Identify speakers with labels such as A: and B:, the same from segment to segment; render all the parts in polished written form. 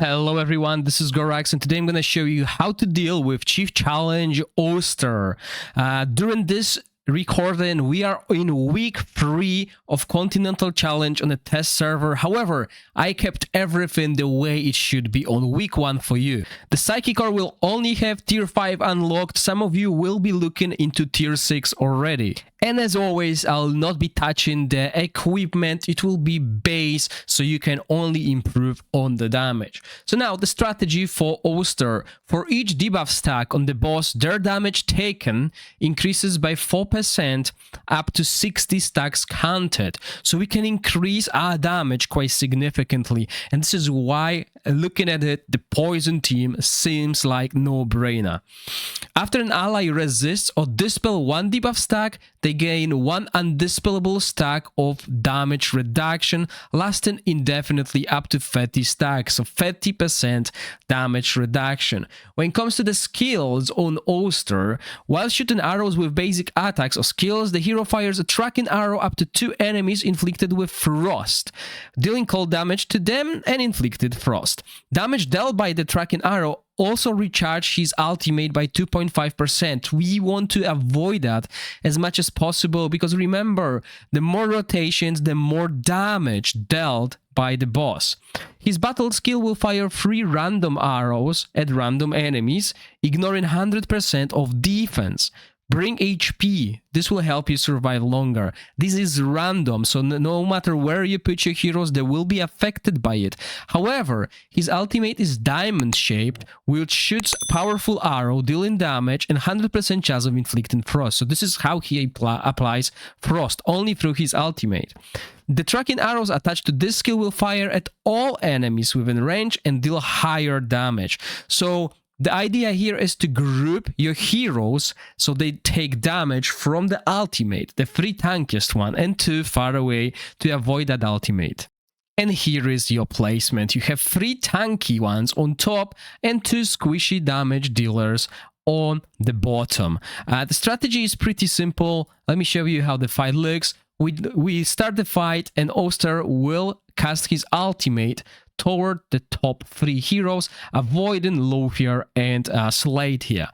A: Hello everyone, this is Gorax and today I'm going to show you how to deal with Chief Challenge Auster. During this recording, we are in week 3 of Continental Challenge on a test server. However, I kept everything the way it should be on week 1 for you. The Psychic Ore will only have tier 5 unlocked. Some of you will be looking into tier 6 already. And as always, I'll not be touching the equipment. It will be base, so you can only improve on the damage. So now the strategy for Auster. For each debuff stack on the boss, their damage taken increases by 4% up to 60 stacks counted. So we can increase our damage quite significantly. And this is why, looking at it, the poison team seems like no-brainer. After an ally resists or dispel one debuff stack, they gain one undispellable stack of damage reduction, lasting indefinitely up to 30 stacks, so 30% damage reduction. When it comes to the skills on Auster, while shooting arrows with basic attacks or skills, the hero fires a tracking arrow up to 2 enemies inflicted with frost, dealing cold damage to them and inflicted frost. Damage dealt by the tracking arrow also recharge his ultimate by 2.5%. We want to avoid that as much as possible because remember, the more rotations, the more damage dealt by the boss. His battle skill will fire 3 random arrows at random enemies, ignoring 100% of defense. Bring HP. This will help you survive longer. This is random, so no matter where you put your heroes, they will be affected by it. However, his ultimate is diamond-shaped, which shoots a powerful arrow, dealing damage, and 100% chance of inflicting frost. So this is how he applies frost, only through his ultimate. The tracking arrows attached to this skill will fire at all enemies within range and deal higher damage. So the idea here is to group your heroes so they take damage from the ultimate, the 3 tankiest one, and 2 far away to avoid that ultimate. And here is your placement. You have 3 tanky ones on top and 2 squishy damage dealers on the bottom. The strategy is pretty simple. Let me show you how the fight looks. We start the fight and Auster will cast his ultimate toward the top 3 heroes, avoiding Lothier and Slade here.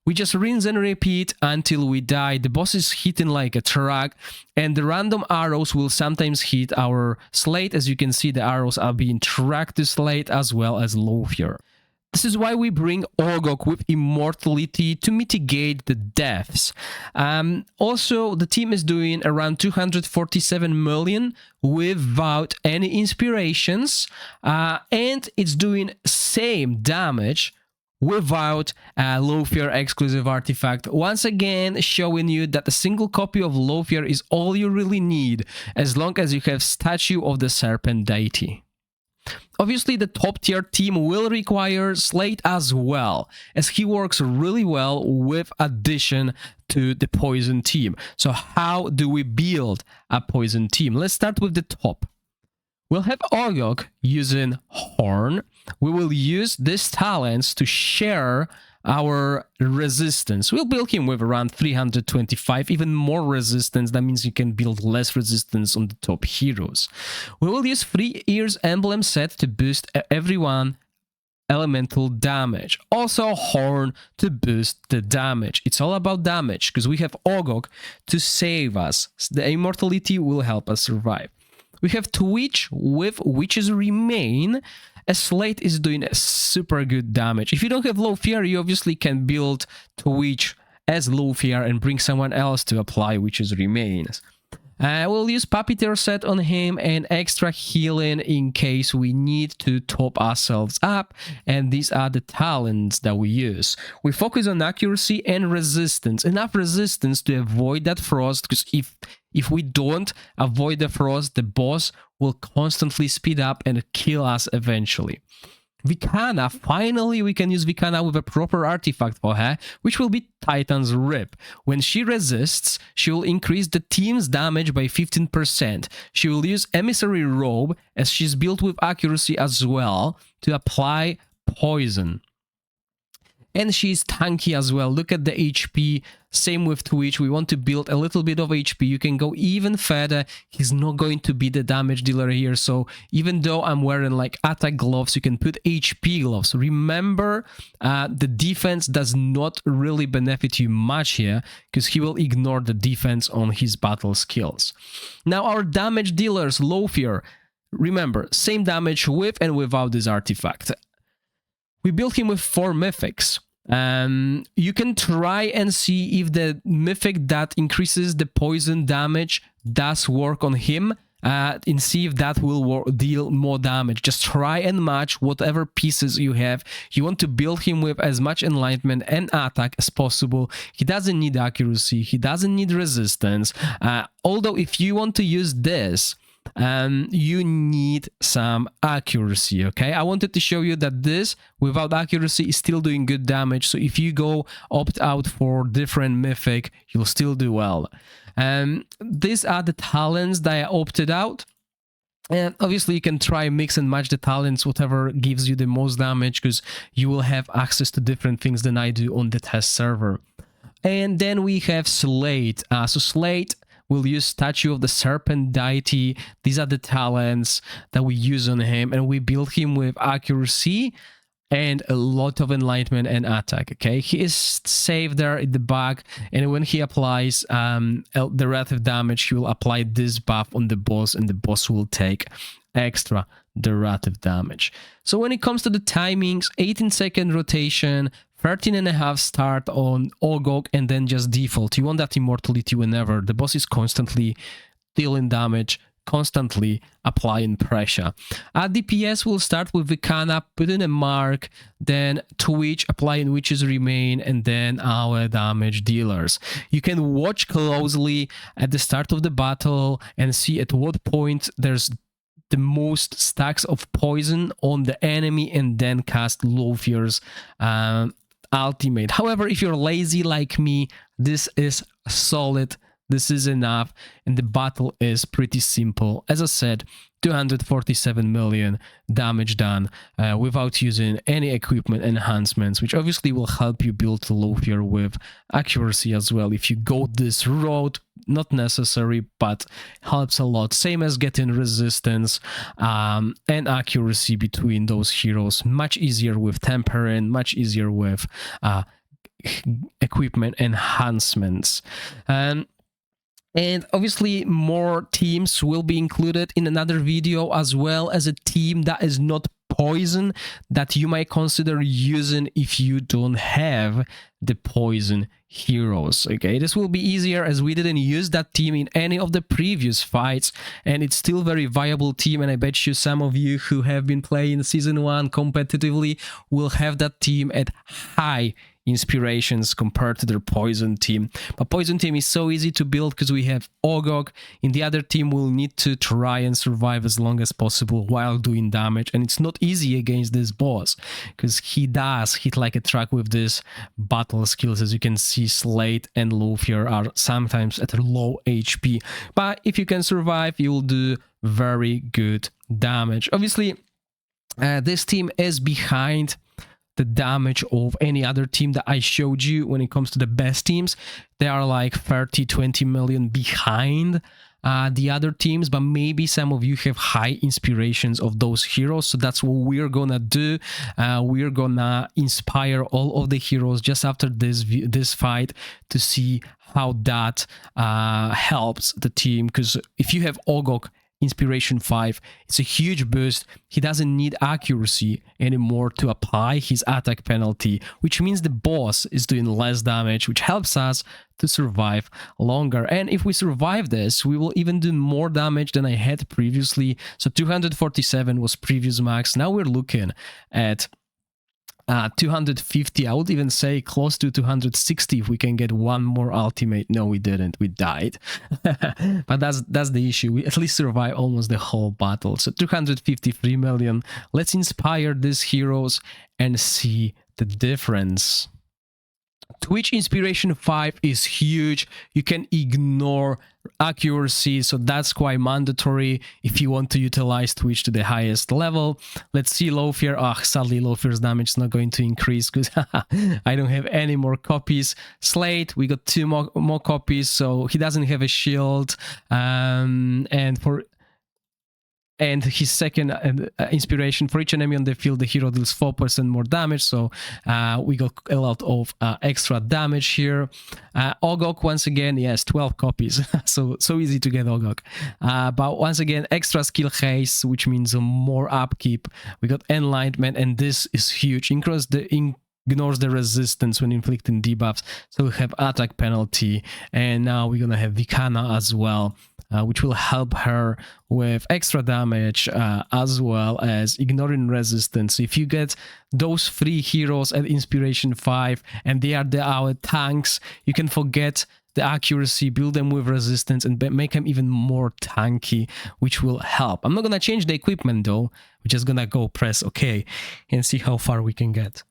A: We just rinse and repeat until we die. The boss is hitting like a truck, and the random arrows will sometimes hit our Slade. As you can see, the arrows are being tracked to Slade as well as Lothier. This is why we bring Ogok with Immortality to mitigate the deaths. Also, the team is doing around 247 million without any inspirations, and it's doing same damage without a Lothier exclusive artifact. Once again, showing you that a single copy of Lothier is all you really need, as long as you have Statue of the Serpent Deity. Obviously, the top tier team will require Slade as well, as he works really well with addition to the poison team. So how do we build a poison team? Let's start with the top. We'll have Ogok using Horn. We will use these talents to share our resistance. We'll build him with around 325, even more resistance. That means you can build less resistance on the top heroes. We will use 3 Ears emblem set to boost everyone elemental damage. Also Horn to boost the damage. It's all about damage because we have Ogok to save us. The immortality will help us survive. We have Twitch with Witch's Remain. A Slate is doing a super good damage. If you don't have Lothier, you obviously can build Twitch as Lothier and bring someone else to apply Witch's Remains. We'll use Puppeteer set on him and extra healing in case we need to top ourselves up. And these are the talents that we use. We focus on accuracy and resistance. Enough resistance to avoid that frost, because if we don't avoid the frost, the boss will constantly speed up and kill us eventually. Vikana, finally we can use Vikana with a proper artifact for her, which will be Titan's Rip. When she resists, she will increase the team's damage by 15%. She will use Emissary Robe, as she's built with accuracy as well, to apply poison. And she's tanky as well. Look at the HP Same with Twitch. We want to build a little bit of HP. You can go even further. He's not going to be the damage dealer here. So even though I'm wearing like attack gloves, you can put HP gloves. Remember, the defense does not really benefit you much here because he will ignore the defense on his battle skills. Now our damage dealers, Auster, remember, same damage with and without this artifact. We built him with 4 mythics. You can try and see if the mythic that increases the poison damage does work on him, and see if that will deal more damage. Just try and match whatever pieces you have. You want to build him with as much enlightenment and attack as possible. He doesn't need accuracy, he doesn't need resistance, although if you want to use this, you need some accuracy. Okay, I wanted to show you that this without accuracy is still doing good damage, so if you go opt out for different mythic, you'll still do well. These are the talents that I opted out, and obviously you can try mix and match the talents, whatever gives you the most damage, because you will have access to different things than I do on the test server. And then we have Slate. So Slate will use Statue of the Serpent Deity. These are the talents that we use on him, and we build him with accuracy and a lot of enlightenment and attack. Okay, he is safe there in the back, and when he applies the wrath of damage, he will apply this buff on the boss, and the boss will take extra derivative damage. So when it comes to the timings, 18-second rotation, 13.5 start on Ogok, and then just default. You want that immortality whenever. The boss is constantly dealing damage, constantly applying pressure. At DPS, we'll start with Vikana, put in a mark, then Twitch, applying Witch's Remain, and then our damage dealers. You can watch closely at the start of the battle and see at what point there's the most stacks of poison on the enemy, and then cast Auster's ultimate. However, if you're lazy like me, this is solid, this is enough, and the battle is pretty simple. As I said, 247 million damage done without using any equipment enhancements, which obviously will help you build Auster with accuracy as well. If you go this road, not necessary, but helps a lot. Same as getting resistance and accuracy between those heroes. Much easier with tempering, much easier with equipment enhancements. And obviously more teams will be included in another video, as well as a team that is not poison that you might consider using if you don't have the poison heroes. Okay, this will be easier as we didn't use that team in any of the previous fights, and it's still a very viable team, and I bet you some of you who have been playing season 1 competitively will have that team at high inspirations compared to their poison team. But poison team is so easy to build because we have Ogok. In the other team, we'll need to try and survive as long as possible while doing damage, and it's not easy against this boss because he does hit like a truck with this battle skills. As you can see, Slate and Auster are sometimes at a low HP, but if you can survive, you will do very good damage. Obviously, this team is behind the damage of any other team that I showed you. When it comes to the best teams, they are like 30-20 million behind the other teams, but maybe some of you have high inspirations of those heroes, so that's what we're gonna do. We're gonna inspire all of the heroes just after this fight to see how that helps the team, because if you have Ogok Inspiration 5, it's a huge boost. He doesn't need accuracy anymore to apply his attack penalty, which means the boss is doing less damage, which helps us to survive longer. And if we survive this, we will even do more damage than I had previously. So 247 was previous max. Now we're looking at 250, I would even say close to 260 if we can get one more ultimate. No, we didn't, we died. But that's the issue. We at least survived almost the whole battle. So 253 million. Let's inspire these heroes and see the difference. Twitch Inspiration 5 is huge. You can ignore accuracy, so that's quite mandatory if you want to utilize Twitch to the highest level. Let's see low fear. Sadly, low fear's damage is not going to increase because I don't have any more copies. Slate, we got 2 more copies, so he doesn't have a shield. And his second inspiration, for each enemy on the field, the hero deals 4% more damage, so we got a lot of extra damage here. Ogok, once again, yes, 12 copies, so easy to get Ogok. But once again, extra skill haste, which means more upkeep. We got Enlightenment, and this is huge. Ignores the resistance when inflicting debuffs, so we have attack penalty, and now we're gonna have Vikana as well, which will help her with extra damage as well as ignoring resistance. If you get those 3 heroes at Inspiration 5 and they are our tanks, you can forget the accuracy, build them with resistance, and make them even more tanky, which will help. I'm not gonna change the equipment though, we're just gonna go press OK and see how far we can get.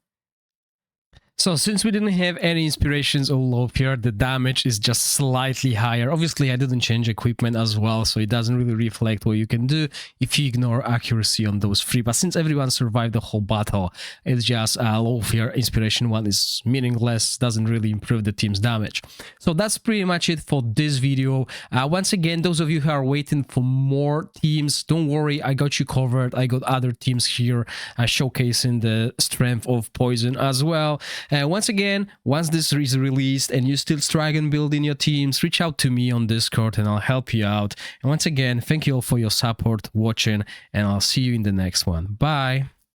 A: So since we didn't have any inspirations or low fear, the damage is just slightly higher. Obviously, I didn't change equipment as well, so it doesn't really reflect what you can do if you ignore accuracy on those 3. But since everyone survived the whole battle, it's just low fear. Inspiration 1 is meaningless, doesn't really improve the team's damage. So that's pretty much it for this video. Once again, those of you who are waiting for more teams, don't worry, I got you covered. I got other teams here showcasing the strength of Poison as well. Once again, once this is released and you still struggle building your teams, reach out to me on Discord and I'll help you out. And once again, thank you all for your support, watching, and I'll see you in the next one. Bye!